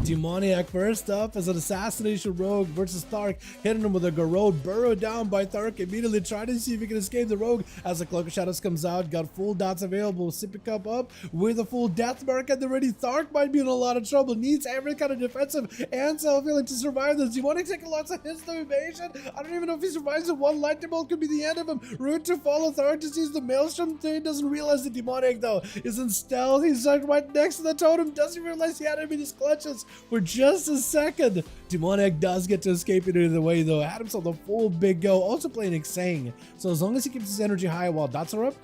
Demoniac first up as an Assassination Rogue versus Thark, hitting him with a Garrode, burrowed down by Thark, immediately trying to see if he can escape the Rogue as the Cloak of Shadows comes out, got full dots available, Sippy Cup up with a full death mark at the ready. Thark might be in a lot of trouble, needs every kind of defensive and self-healing to survive this. Demonic taking lots of hits to evasion, I don't even know if he survives it. One lightning bolt could be the end of him. Route to follow, Thark just sees the Maelstrom thing, doesn't realize the Demoniac though is in stealth, he's right next to the totem, doesn't realize he had him in his clutches for just a second. Demoniac does get to escape it either way though, had himself a full big go, also playing Xang, so as long as he keeps his energy high while dots are up,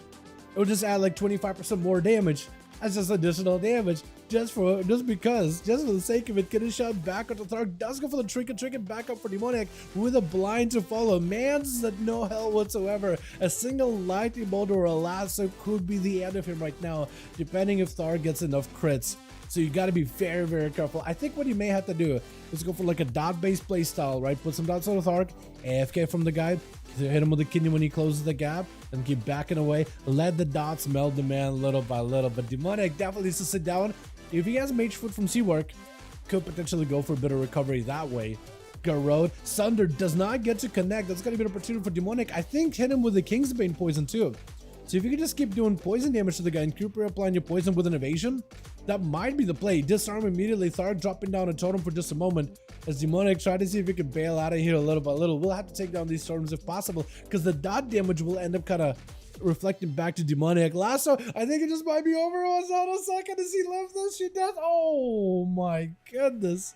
it'll just add like 25% more damage. That's just additional damage, just for the sake of it. Getting shot back onto Thark, does go for the trinket back up for Demoniac with a blind to follow. Man's at no hell whatsoever. A single lightning bolt or a lasso could be the end of him right now, depending if Thark gets enough crits. So you got to be very, very careful. I think what you may have to do is go for like a dot-based playstyle, right? Put some dots on the Thark, AFK from the guy, hit him with the kidney when he closes the gap, and keep backing away. Let the dots meld the man little by little. But Demoniac definitely needs to sit down. If he has Mage Foot from Seawork, could potentially go for a bit of recovery that way. Garrode, Sunder does not get to connect. That's going to be an opportunity for Demoniac. I think hit him with the Kingsbane poison too. So if you can just keep doing poison damage to the guy and keep applying your poison with an evasion, that might be the play. Disarm immediately, Thark dropping down a totem for just a moment as Demoniac try to see if he can bail out of here a little by little. We'll have to take down these totems if possible because the dot damage will end up kind of reflecting back to Demoniac. Lasso, I think it just might be over. Was on a second as he left this sheet death. Oh my goodness.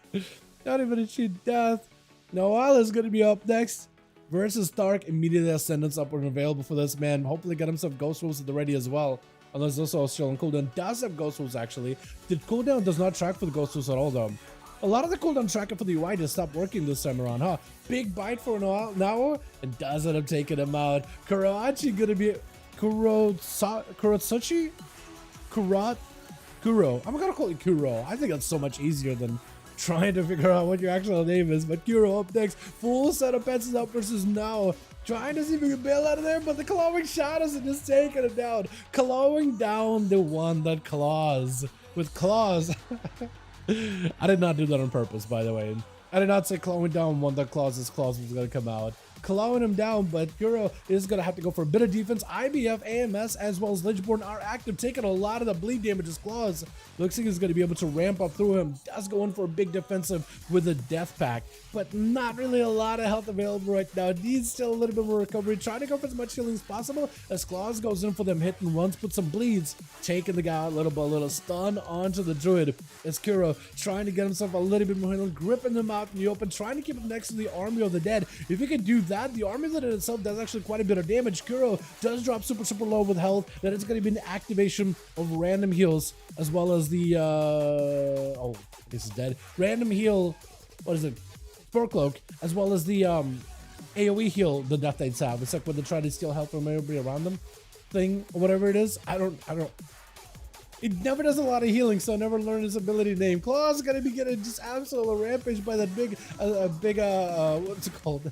Not even a sheet death. Noelle is going to be up next versus Thark. Immediately Ascendance upward and available for this man. Hopefully get himself Ghost Wolves at the ready as well. Unless also still on cooldown. Does have Ghost Wolves actually. The cooldown does not track for the Ghost Wolves at all though. A lot of the cooldown tracker for the UI just stopped working this time around, huh? Big bite for now and does end up taking him out. Kuroachi gonna be Kurotsuchi? Kuro. I'm gonna call it Kuro. I think that's so much easier than trying to figure out what your actual name is. But Kuro up next. Full set of pets up versus now. Trying to see if we can bail out of there, but the clawing shadows are just taking it down. Clawing down the one that claws. With claws. I did not do that on purpose, by the way. I did not say clawing down one that claws. His claws was going to come out. Clawing him down, but Kuro is going to have to go for a bit of defense. IBF, AMS, as well as Lichborn are active, taking a lot of the bleed damage. His claws looks like he's going to be able to ramp up through him. Does go in for a big defensive with a death pack, but not really a lot of health available right now. Needs still a little bit more recovery. Trying to go for as much healing as possible as Claws goes in for them hit and runs, put some bleeds, taking the guy out little by little. Stun onto the druid as Kuro trying to get himself a little bit more healing, gripping them out in the open, trying to keep him next to the army of the dead. If he can do that, the army in itself does actually quite a bit of damage. Kuro does drop super low with health. That is going to be an activation of random heals as well as the oh, this is dead. Random heal, what is it? Spore Cloak, as well as the AoE heal the Death Knights have. It's like when they try to steal health from everybody around them thing or whatever it is. I don't it never does a lot of healing, so I never learned his ability name. Claw's gonna be getting just absolutely rampaged by that big what's it called?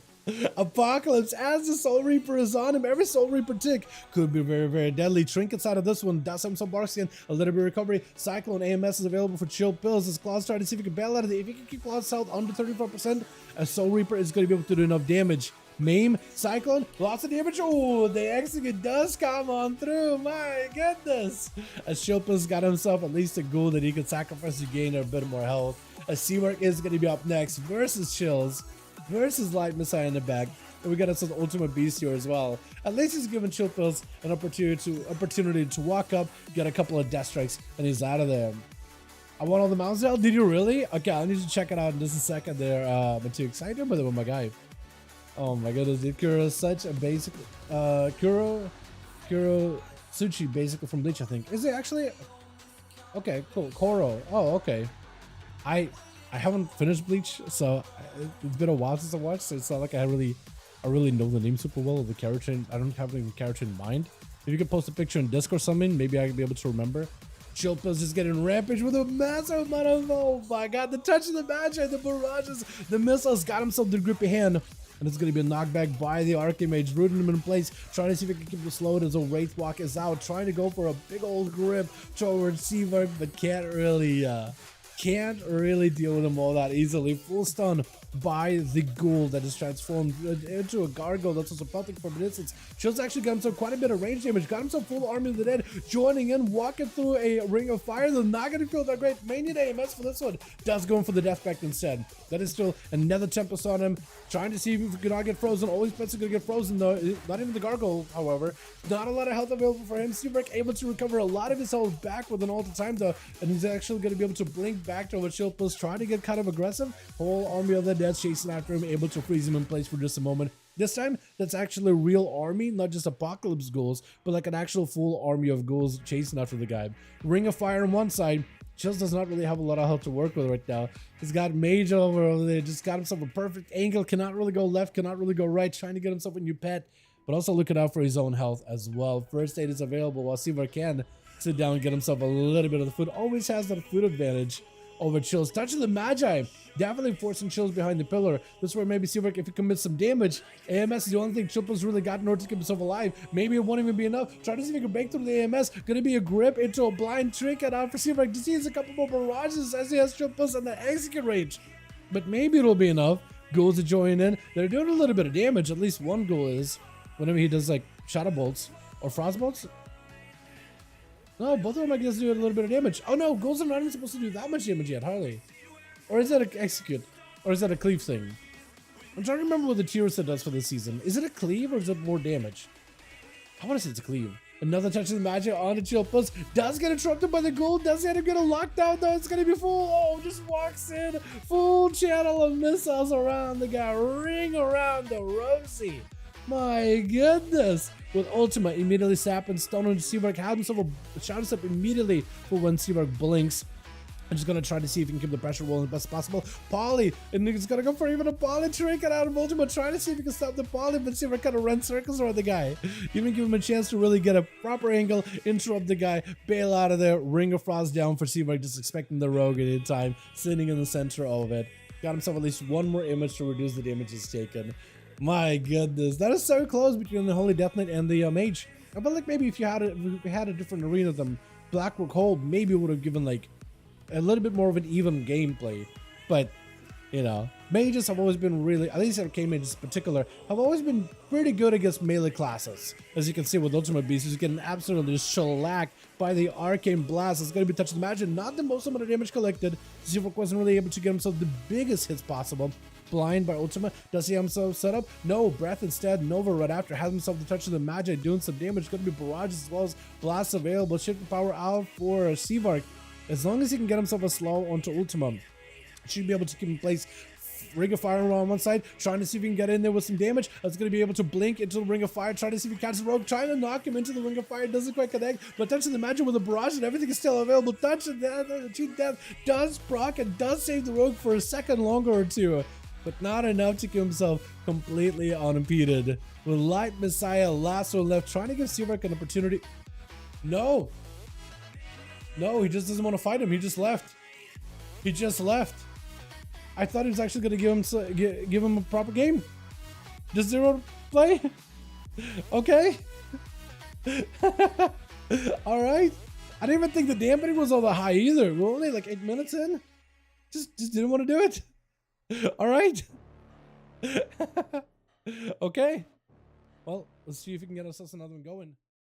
Apocalypse as the Soul Reaper is on him. Every Soul Reaper tick could be very deadly. Trinkets out of this one does have some Barkskin, a little bit of recovery. Cyclone AMS is available for chill pills as Claws trying to see if he can bail out of it. If he can keep Claws health under 34%, a Soul Reaper is going to be able to do enough damage. Maim, Cyclone, lots of damage. Oh, the execute does come on through. My goodness. As Shilpa's got himself at least a ghoul that he can sacrifice to gain a bit more health. As Seawork is going to be up next versus Chills versus Light Messiah in the back. And we got us an Ultimate Beast here as well. At least he's giving Chillpills an opportunity to walk up, get a couple of death strikes, and he's out of there. I want all the mounts now. Did you really? Okay, I need to check it out in just a second there. I'm too excited by the one, my guy. Oh my goodness, dude. Kuro is such a basic Kuro Suchi basically from Bleach, I think. Is it actually? Okay, cool. Koro. Oh, okay. I haven't finished Bleach, so it's been a while since I watched, so it's not like I really know the name super well of the character. I don't have the character in mind. If you could post a picture in Discord or something, maybe I could be able to remember. Chillpills just getting rampage with a massive amount of, oh my god, the touch of the magic, the barrages, the missiles, got himself the grippy hand. And it's going to be a knockback by the Arcane Mage, rooting him in place, trying to see if he can keep the slow as a Wraithwalk is out, trying to go for a big old grip towards Seawork, but can't really can't really deal with him all that easily. Full stun by the ghoul that is transformed into a gargoyle that's also pelting from a distance. Chill's actually got himself quite a bit of range damage, got himself full army of the dead, joining in, walking through a ring of fire. They're not going to feel that great. May need AMS for this one. Does go in for the death pact instead. That is still another Tempest on him, trying to see if he can not get frozen. Always bets are going to get frozen though. Not even the gargoyle, however. Not a lot of health available for him. Seabreak able to recover a lot of his health back with an ult time though, and he's actually going to be able to blink back to what Shield was trying to get kind of aggressive. Whole army of the dead chasing after him, able to freeze him in place for just a moment. This time, that's actually a real army, not just apocalypse ghouls, but like an actual full army of ghouls chasing after the guy. Ring of fire on one side. Chills does not really have a lot of health to work with right now. He's got Mage over there, just got himself a perfect angle, cannot really go left, cannot really go right, trying to get himself a new pet, but also looking out for his own health as well. First aid is available while Seaver can sit down and get himself a little bit of the food. Always has that food advantage over Chills. Touching the Magi, definitely forcing Chills behind the pillar. This is where maybe Seaver, if he commits some damage, AMS is the only thing Chills really got in order to keep himself alive. Maybe it won't even be enough. Trying to see if he can break through the AMS. Gonna be a grip into a blind trinket out for Seaver. Just sees a couple more barrages as he has Chills on the execute range. But maybe it'll be enough. Ghouls are joining in. They're doing a little bit of damage. At least one ghoul is. Whenever he does like shadow bolts or frost bolts. No, both of them I guess do a little bit of damage. Oh no, ghouls are not even supposed to do that much damage yet, hardly. Or is that an execute? Or is that a cleave thing? I'm trying to remember what the tier set does for this season. Is it a cleave or is it more damage? I want to say it's a cleave. Another touch of the magic on the Chill Plus. Does get interrupted by the ghoul. Does end up getting locked down though. It's going to be full. Oh, just walks in. Full channel of missiles around the guy. Ring around the Rosie. My goodness. With Ultima immediately sap and stun on Seabark, had himself a shadow step immediately for when Seabark blinks. I'm just gonna try to see if he can keep the pressure rolling as best possible. Poly, and he's gonna go for even a Poly trinket out of Ultima, trying to see if he can stop the Poly, but Seabark kind of runs circles around the guy. Even give him a chance to really get a proper angle, interrupt the guy, bail out of there, Ring of Frost down for Seabark, just expecting the rogue at any time, sitting in the center of it. Got himself at least one more image to reduce the damage he's taken. My goodness, that is so close between the Holy Death Knight and the Mage. I feel like maybe if you had a different arena than Blackrock Hold, maybe it would have given like a little bit more of an even gameplay. But you know, mages have always been really, at least Arcane Mages in particular, have always been pretty good against melee classes. As you can see with Ultimate Beast, he's getting absolutely shellacked by the Arcane Blast. It's going to be touching the magic, not the most amount of damage collected. Seafork wasn't really able to get himself the biggest hits possible. Blind by Ultima. Does he have himself set up? No, Breath instead. Nova right after has himself the touch of the magic, doing some damage. Going to be barrages as well as blasts available. Shifting power out for Seavark. As long as he can get himself a slow onto Ultima, should be able to keep in place. Ring of Fire on one side, trying to see if he can get in there with some damage. That's going to be able to blink into the Ring of Fire, trying to see if he catches the rogue, trying to knock him into the Ring of Fire. Doesn't quite connect, but touching the magic with a barrage and everything is still available. Touching the cheat death does proc and does save the rogue for a second longer or two, but not enough to keep himself completely unimpeded. With Light Messiah lasso left, trying to give Seavark an opportunity. No, he just doesn't want to fight him. He just left. He just left. I thought he was actually going to give him a proper game. Just zero play? Okay. All right. I didn't even think the dampening was all that high either. We're only like 8 minutes in. Just didn't want to do it. All right. Okay. Well, let's see if we can get ourselves another one going.